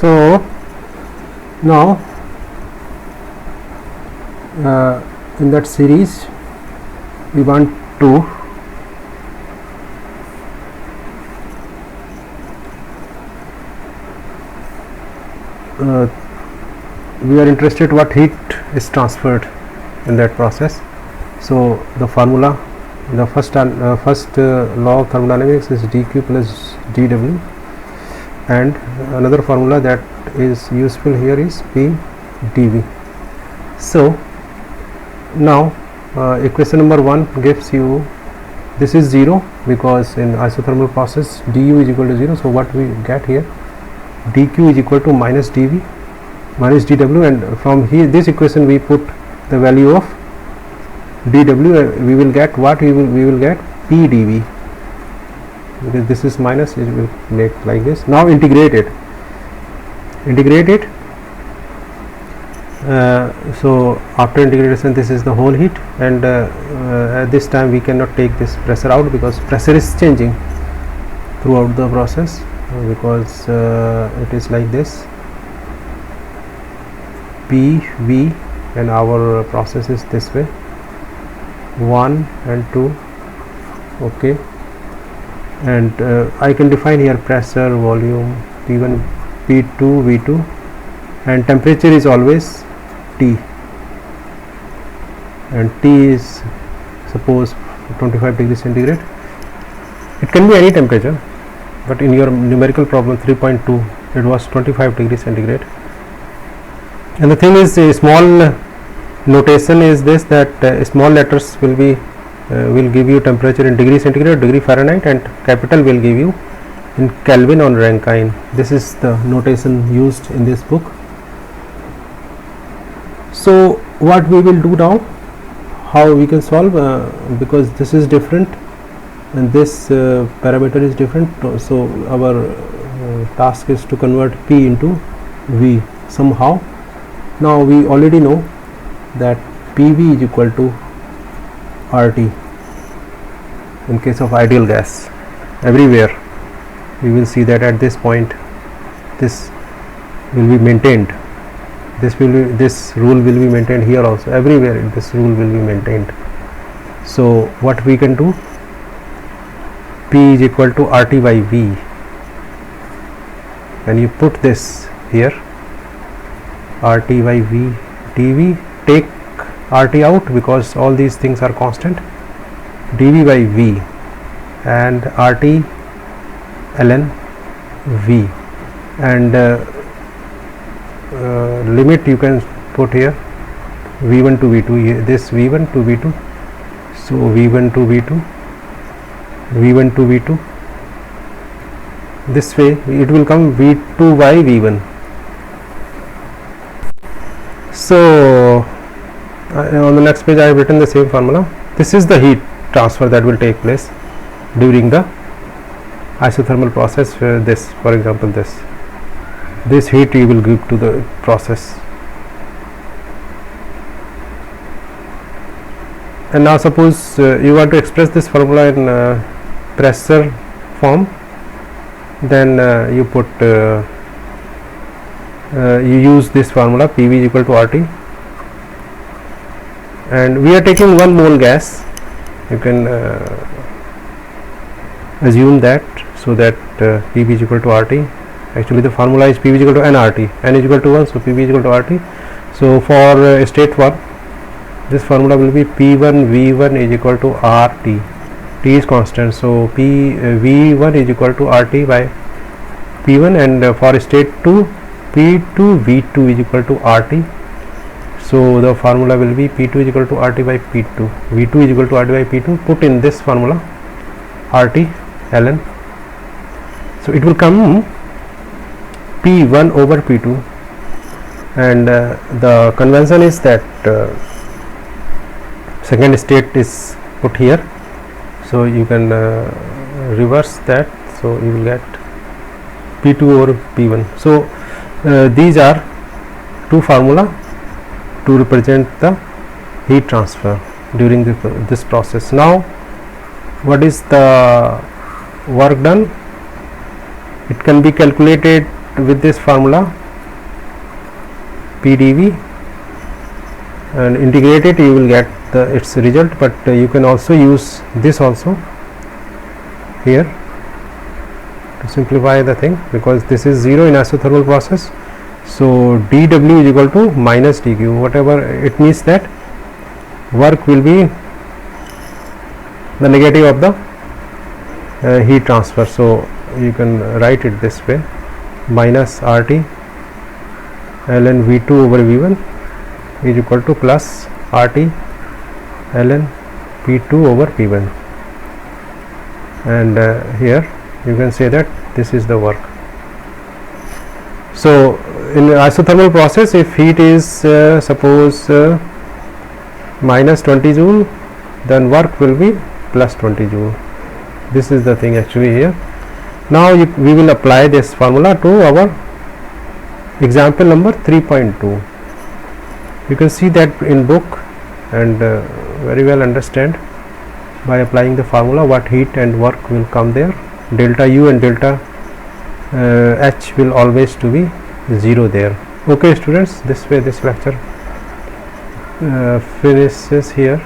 So now in that series we want to we are interested what heat is transferred in that process. So the formula, the first law of thermodynamics is dq plus dw, and another formula that is useful here is p dv. So now equation number 1 gives you, this is 0 because in isothermal process du is equal to 0. So what we get here, dq is equal to minus dv minus dw, and from here this equation we put the value of dw, we will get what, we will get p dv, because this is minus, it will make like this. Now integrate it, so after integration this is the whole heat, and at this time we cannot take this pressure out because pressure is changing throughout the process, because it is like this, P V, and our process is this way, 1 and 2, okay, and I can define here pressure, volume, P1, P2, V2, and temperature is always T, and T is suppose 25 degrees centigrade. It can be any temperature, but in your numerical problem 3.2 it was 25 degrees centigrade. And the thing is, a small notation is this, that small letters will be will give you temperature in degree centigrade, degree Fahrenheit, and capital will give you in Kelvin or Rankine. This is the notation used in this book. So what we will do now, how we can solve, because this is different and this parameter is different, so our task is to convert P into V somehow. Now we already know that PV is equal to RT in case of ideal gas. Everywhere we will see that at this point this will be maintained, this rule will be maintained here also, everywhere this rule will be maintained. So what we can do, P is equal to RT by V, and you put this here, RT by V dV, take RT out because all these things are constant, dV by V, and RT ln V, and limit you can put here V1 to V2, this V1 to V2, so V1 to V2, V1 to V2, this way it will come V2 by V1. So on the next page I have written the same formula. This is the heat transfer that will take place during the isothermal process. This, for example, this heat you will give to the process. And now suppose you want to express this formula in pressure form, then you put you use this formula, PV is equal to RT, and we are taking 1 mole gas, you can assume that, so that PV is equal to RT. Actually the formula is PV is equal to nRT, n is equal to 1, so PV is equal to RT. So for state 1 this formula will be P1 V1 is equal to RT, T is constant, so V1 is equal to RT by P1, and for state 2 P2 V2 is equal to RT, so the formula will be P2 is equal to RT by P2, V2 is equal to RT by P2, put in this formula RT ln, so it will come P1 over P2, and the convention is that second state is put here, so you can reverse that, so you will get P2 over P1. So these are two formula to represent the heat transfer during this process. Now what is the work done? It can be calculated with this formula PdV and integrate it, you will get its result. But you can also use this also here to simplify the thing, because this is 0 in isothermal process. So dW is equal to minus dQ, whatever it means that work will be the negative of the heat transfer. So you can write it this way, minus RT ln V2 over V1 is equal to plus RT ln P2 over P1, and here you can say that this is the work. So in isothermal process, if heat is suppose minus 20 joule, then work will be plus 20 joule. This is the thing actually here. Now we will apply this formula to our example number 3.2. You can see that in book and very well understand by applying the formula what heat and work will come there. Delta U and delta H will always to be 0 there. Okay students, this way this lecture finishes here.